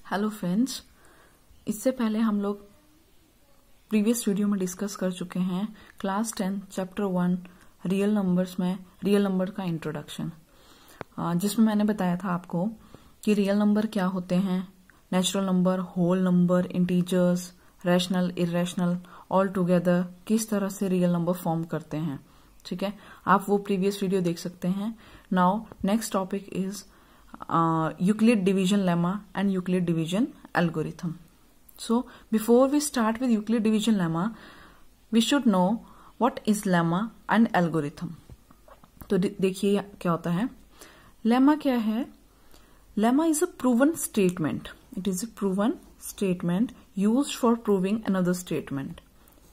Hello friends, इससे पहले हम लोग प्रीवियस वीडियो में डिस्कस कर चुके हैं क्लास 10 चैप्टर 1 रियल नंबर्स में रियल नंबर का इंट्रोडक्शन, जिसमें मैंने बताया था आपको कि रियल नंबर क्या होते हैं, natural number, whole number, integers, rational, irrational, all together किस तरह से रियल नंबर फॉर्म करते हैं। ठीक है, आप वो प्रीवियस वीडियो देख सकते हैं। Now next topic is Euclid division lemma and Euclid division algorithm. So before we start with Euclid division lemma, we should know what is lemma and algorithm. तो देखिए क्या होता है। lemma क्या है? Lemma is a proven statement. It is a proven statement used for proving another statement.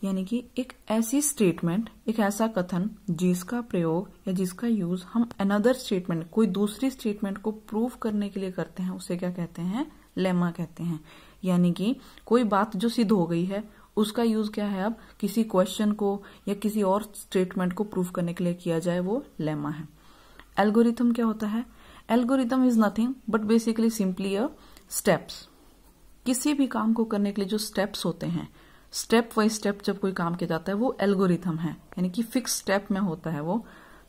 यानी कि एक ऐसी स्टेटमेंट, एक ऐसा कथन जिसका प्रयोग या जिसका यूज हम अनदर स्टेटमेंट, कोई दूसरी स्टेटमेंट को प्रूव करने के लिए करते हैं, उसे क्या कहते हैं? लेमा कहते हैं। यानी कि कोई बात जो सिद्ध हो गई है उसका यूज क्या है, अब किसी क्वेश्चन को या किसी और स्टेटमेंट को प्रूव करने के लिए किया जाए, वो लेमा है। एल्गोरिथम क्या होता है? Algorithm is nothing but basically simply a steps. किसी भी काम को करने के लिए जो स्टेप्स होते हैं, स्टेप बाय स्टेप जब कोई काम किया जाता है वो एल्गोरिथम है, यानी कि फिक्स स्टेप में होता है वो।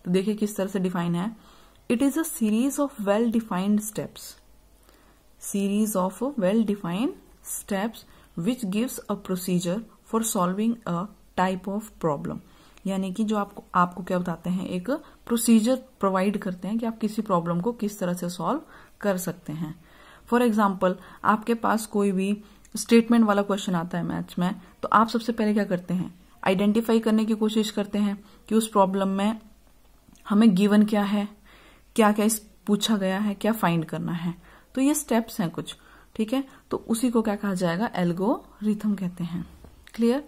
तो देखिए किस तरह से डिफाइन है। It is a series of well defined steps, series of well defined steps which gives a procedure for solving a type of problem. यानी कि जो आपको क्या बताते हैं, एक प्रोसीजर प्रोवाइड करते हैं कि आप किसी प्रॉब्लम को किस तरह से सॉल्व कर सकते हैं। फॉर एग्जाम्पल, आपके पास कोई भी स्टेटमेंट वाला क्वेश्चन आता है मैथ्स में, तो आप सबसे पहले क्या करते हैं? आइडेंटिफाई करने की कोशिश करते हैं कि उस प्रॉब्लम में हमें गिवन क्या है, क्या क्या पूछा गया है, क्या फाइंड करना है। तो ये स्टेप्स हैं कुछ, ठीक है। तो उसी को क्या कहा जाएगा? एल्गोरिथम कहते हैं। क्लियर?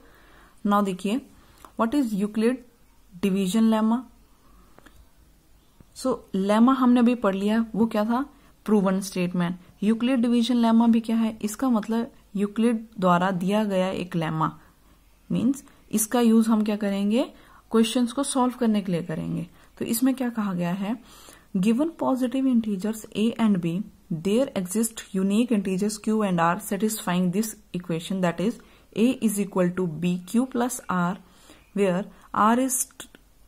नाउ देखिए, what is Euclid division lemma. So lemma हमने अभी पढ़ लिया, वो क्या था? Proven statement. Euclid division lemma भी क्या है? इसका मतलब यूक्लिड द्वारा दिया गया एक लेमा, मींस इसका यूज हम क्या करेंगे? क्वेश्चंस को सॉल्व करने के लिए करेंगे। तो इसमें क्या कहा गया है? Given positive integers a and b, there exist unique integers q and r satisfying this equation, that is a is equal to bq plus r, where r is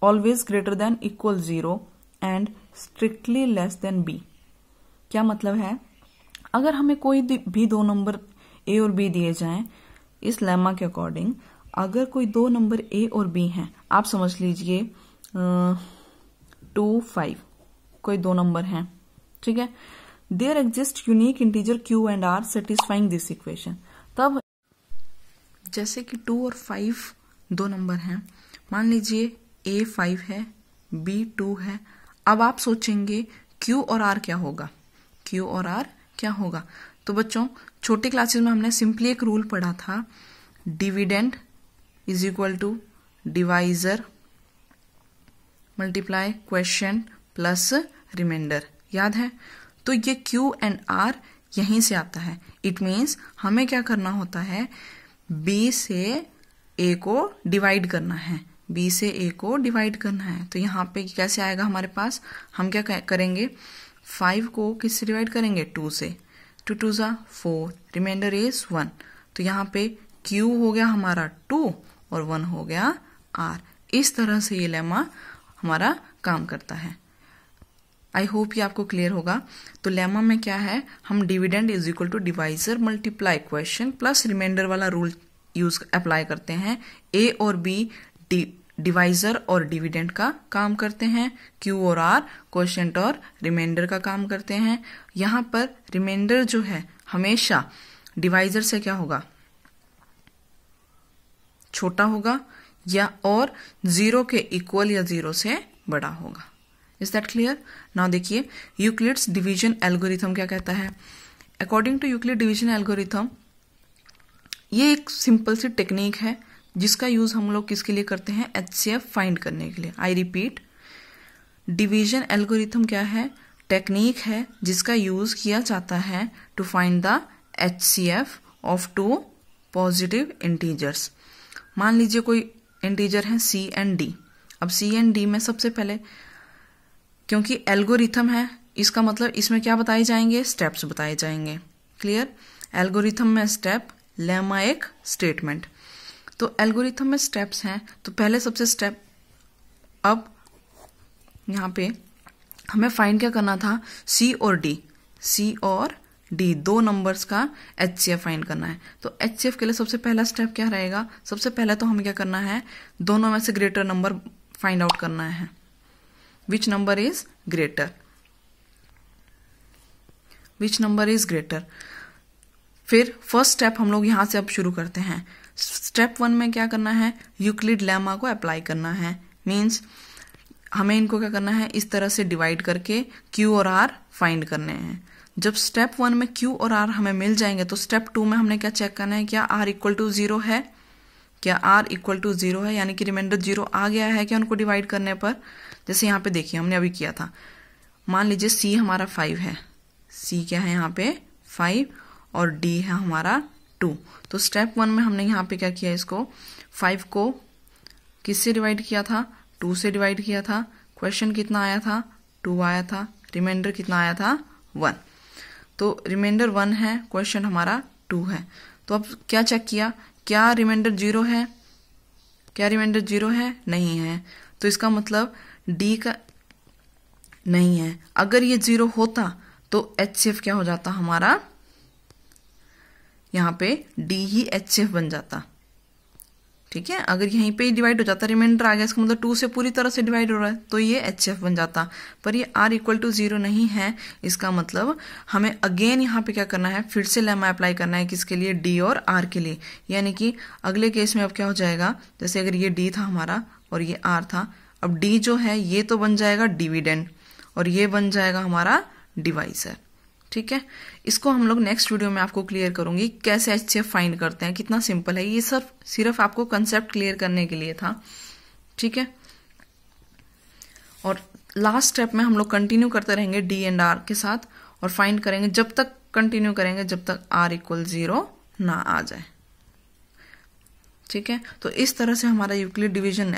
always greater than equal 0 and strictly less than b। क्या मतलब है? अगर हमें कोई भी दो number A और B दिए जाएं, इस लेमा के अकॉर्डिंग अगर कोई दो नंबर ए और बी हैं, आप समझ लीजिए 2, 5 कोई दो नंबर हैं, ठीक है। There exist unique integer q and r satisfying this equation. तब जैसे कि 2 और 5 दो नंबर हैं, मान लीजिए ए 5 है, बी 2 है। अब आप सोचेंगे क्यू और आर क्या होगा? क्यू और आर क्या होगा? तो बच्चों, छोटी क्लासेस में हमने सिंपली एक रूल पढ़ा था, dividend is equal to divisor multiply question plus remainder, याद है? तो ये क्यू एंड आर यहीं से आता है। इट मीन्स हमें क्या करना होता है? बी से ए को डिवाइड करना है, बी से ए को डिवाइड करना है। तो यहाँ पे कैसे आएगा हमारे पास? हम क्या करेंगे? 5 को किससे डिवाइड करेंगे? 2 से। 2 2 जा 4, रिमाइंडर इज 1। तो यहाँ पे Q हो गया हमारा 2 और 1 हो गया R। इस तरह से ये लेमा हमारा काम करता है। आई होप ये आपको क्लियर होगा। तो लेमा में क्या है? हम dividend is equal to divisor multiply question plus remainder वाला रूल यूज अप्लाई करते हैं। A और B डिवाइजर और डिविडेंड का काम करते हैं, Q और R क्वोशिएंट और रिमाइंडर का काम करते हैं। यहाँ पर रिमाइंडर जो है हमेशा डिवाइजर से क्या होगा? छोटा होगा या और 0 के इक्वल या 0 से बड़ा होगा। Is that clear? नाउ देखिए, यूक्लिड्स डिवीजन एल्गोरिथम क्या कहता है? According to Euclid division algorithm, ये एक सिंपल सी टेक्निक है जिसका यूज हम लोग किसके लिए करते हैं? HCF फाइंड करने के लिए। आई रिपीट, डिवीजन एल्गोरिथम क्या है? टेक्निक है जिसका यूज किया जाता है to find the HCF of 2 positive integers. मान लीजिए कोई इंटीजर है C एंड D। अब C एंड D में सबसे पहले, क्योंकि एल्गोरिथम है, इसका मतलब इसमें क्या बताए जाएंगे? स्टेप्स बताए जाएंगे। क्लियर? एल्गोरिथम में स्टेप, लेमा एक स्टेटमेंट। तो एल्गोरिथम में स्टेप्स हैं, तो पहले सबसे स्टेप, अब यहाँ पे हमें फाइंड क्या करना था, सी और डी दो नंबर्स का HCF फाइंड करना है। तो HCF के लिए सबसे पहला स्टेप क्या रहेगा, सबसे पहले तो हमें क्या करना है, दोनों में से ग्रेटर नंबर फाइंड आउट करना है। Which number is greater, which number is greater. फिर फर्स्ट स्टेप हम लोग यहां से अब शुरू करते हैं। स्टेप 1 में क्या करना है, यूक्लिड लेमा को अप्लाई करना है। मीन्स हमें इनको क्या करना है, इस तरह से डिवाइड करके Q और R फाइंड करने हैं। जब स्टेप 1 में Q और R हमें मिल जाएंगे तो स्टेप 2 में हमने क्या चेक करना है, क्या R इक्वल टू 0 है, क्या R इक्वल टू 0 है, यानी कि रिमाइंडर 0 आ गया है क्या उनको डिवाइड करने पर। जैसे यहाँ पे देखिए हमने अभी किया था, मान लीजिए C हमारा 5 है, C क्या है यहाँ पे 5 और D है हमारा 2। तो स्टेप 1 में हमने यहाँ पे क्या किया, इसको 5 को किससे डिवाइड किया था, 2 से डिवाइड किया था। क्वेश्चन कितना आया था, 2 आया था। रिमाइंडर कितना आया था, 1। तो रिमाइंडर 1 है, क्वेश्चन हमारा 2 है। तो अब क्या चेक किया, क्या रिमाइंडर 0 है, क्या रिमाइंडर 0 है, नहीं है। तो इसका मतलब डी का नहीं है। अगर ये 0 होता तो HCF क्या हो जाता हमारा, यहाँ पे डी ही HCF बन जाता। ठीक है, अगर यहीं पे ही डिवाइड हो जाता, रिमाइंडर आ गया, इसका मतलब 2 से पूरी तरह से डिवाइड हो रहा है, तो ये HCF बन जाता। पर ये R इक्वल टू 0 नहीं है, इसका मतलब हमें अगेन यहाँ पे क्या करना है, फिर से लेमा अप्लाई करना है। किसके लिए, D और R के लिए। यानी कि अगले केस में अब क्या हो जाएगा, जैसे अगर ये D था हमारा और ये R था, अब D जो है ये तो बन जाएगा डिविडेंड और ये बन जाएगा हमारा डिवाइजर। ठीक है, इसको हम लोग नेक्स्ट वीडियो में आपको क्लियर करूंगी कैसे HCF फाइंड करते हैं। कितना सिंपल है ये, सिर्फ आपको कंसेप्ट क्लियर करने के लिए था। ठीक है, और लास्ट स्टेप में हम लोग कंटिन्यू करते रहेंगे D एंड R के साथ और फाइंड करेंगे, जब तक कंटिन्यू करेंगे जब तक R इक्वल 0 ना आ जाए। ठीक है, तो इस तरह से हमारा यूक्लिड डिवीजन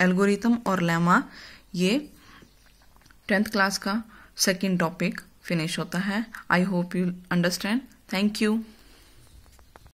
एल्गोरिथम और लेमा ये 10th क्लास का सेकेंड टॉपिक फिनिश होता है। I hope you understand. Thank you.